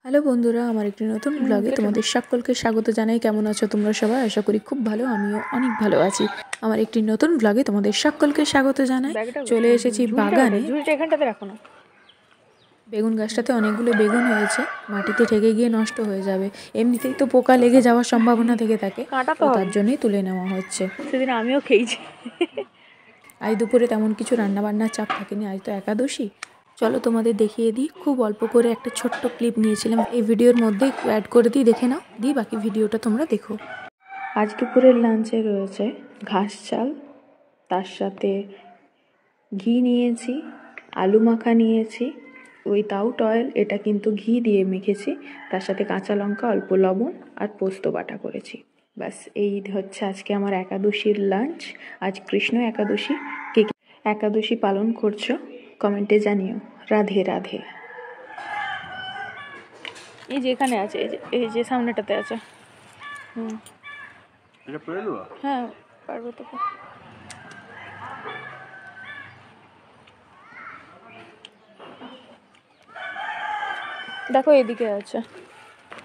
Hello বন্ধুরা, আমার একটি নতুন ব্লগে তোমাদের সকলকে স্বাগত জানাই। কেমন আছো তোমরা সবাই? আশা করি খুব ভালো, আমিও অনেক ভালো আছি। আমার একটি নতুন ব্লগে তোমাদের সকলকে স্বাগত জানাই। চলে এসেছি বাগানে। এখানটাতে রাখো না। বেগুন গাছটাতে অনেকগুলো বেগুন হয়েছে, মাটিতে ঠেকে গিয়ে নষ্ট হয়ে যাবে। এমনিতেই তো পোকা লেগে যাওয়ার সম্ভাবনা থেকে থাকে, তো তার জন্যই তুলে নেওয়া হচ্ছে। সেদিন আমিও খেয়েছি। আজ দুপুরে তেমন কিছু রান্নাবান্নার চাপ থাকেনি, আজ তো একাদশী। চলো তোমাদের দেখিয়ে দিই। খুব অল্প করে একটা ছোট্ট ক্লিপ নিয়েছিলাম, এই ভিডিওর মধ্যে অ্যাড করে দিই, দেখে নাও। বাকি ভিডিওটা তোমরা দেখো। আজ দুপুরের লাঞ্চে রয়েছে ঘাস চাল, তার সাথে ঘি নিয়েছি, আলু মাখা নিয়েছি, উইথাউট অয়েল, এটা কিন্তু ঘি দিয়ে মেখেছি। তার সাথে কাঁচা লঙ্কা, অল্প লবণ আর পোস্ত বাটা করেছি। ব্যাস, এই হচ্ছে আজকে আমার একাদশীর লাঞ্চ। আজ কৃষ্ণ একাদশী। কে একাদশী পালন করছো কমেন্টে জানিও। রাধে রাধে। এই যে এখানে আছে, এই যে সামনেটাতে আছে। হ্যাঁ, পারবো তো। দেখো এদিকে আছে,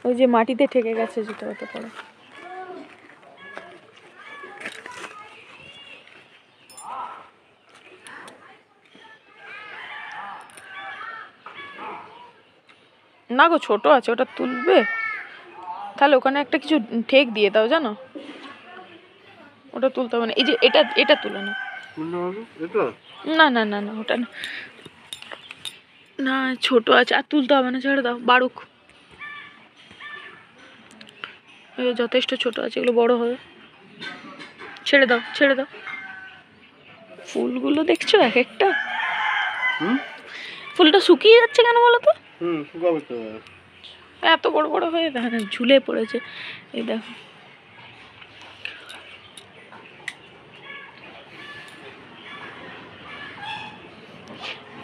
ওই যে মাটিতে ঠেকে গেছে যেটা, হতে পারে। না গো, ছোট আছে, ওটা তুলবে তাহলে ওখানে একটা কিছু ঠেক দিয়ে দাও, জানো, ওটা তুলতে হবে না। এই যে এটা তুলে না। না না না না, ওটা না, না ছোট আছে, আর তুলতে হবে না, ছেড়ে দাও, বাড়ুক। যথেষ্ট ছোট আছে, এগুলো বড় হবে। ছেড়ে দাও, ছেড়ে দাও। ফুলগুলো দেখছো এক একটা, ফুলটা শুকিয়ে যাচ্ছে কেন বলো তো? এত বড় বড় হয়ে ঝুলে পড়েছে। এই দেখো,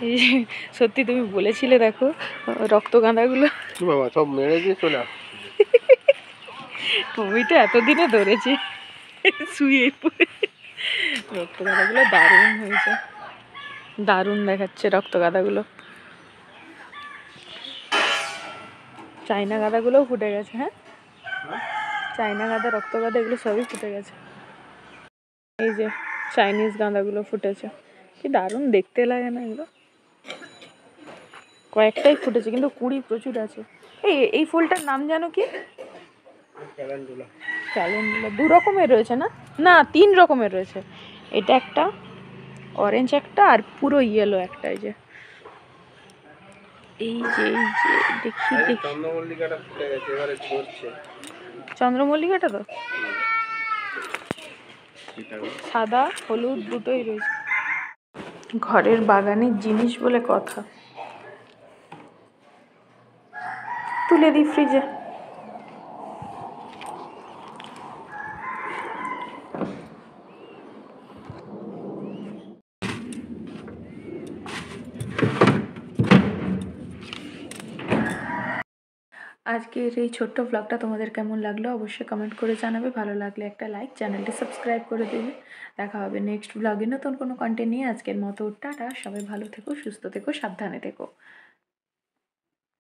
এই সত্যি তুমি বলেছিলে, দেখো রক্তগাঁদাগুলো সব মেরে দিয়ে চলে আসছে। টমিটা এতদিনে ধরেছে শুয়ে পড়ে। রক্তগাঁদাগুলো দারুণ হয়েছে, দারুণ দেখাচ্ছে রক্তগাঁদাগুলো। চাইনা গাঁদাগুলোও ফুটে গেছে। হ্যাঁ, চাইনা গাঁদা, রক্তগাঁদা, এগুলো সবই ফুটে গেছে। এই যে চাইনিজ গাঁদাগুলো ফুটেছে, কি দারুণ দেখতে লাগে না এগুলো। কয়েকটাই ফুটেছে কিন্তু কুড়ি প্রচুর আছে। এই ফুলটার নাম জানো কি? ক্যালেন্ডুলা। ক্যালেন্ডুলা 2 রকমের রয়েছে না? না, 3 রকমের রয়েছে। এটা একটা, অরেঞ্জ একটা, আর পুরো ইয়েলো একটা। এই যে দেখি চন্দ্রমল্লিকাটা ফুটে গেছে, এবারে ঝরছে। চন্দ্রমল্লিকাটা তো সাদা হলুদ দুটোই রয়েছে। ঘরের বাগানের জিনিস বলে কথা। তুলে দিই ফ্রিজে। আজকের এই ছোট্ট ব্লগটা তোমাদের কেমন লাগলো অবশ্যই কমেন্ট করে জানাবে। ভালো লাগলে একটা লাইক, চ্যানেলটি সাবস্ক্রাইব করে দেবে। দেখা হবে নেক্সট ব্লগে নতুন কোনো কন্টেন্ট নিয়ে। আজকের মতো টাটা, সবাই ভালো থেকো, সুস্থ থেকো, সাবধানে থেকো।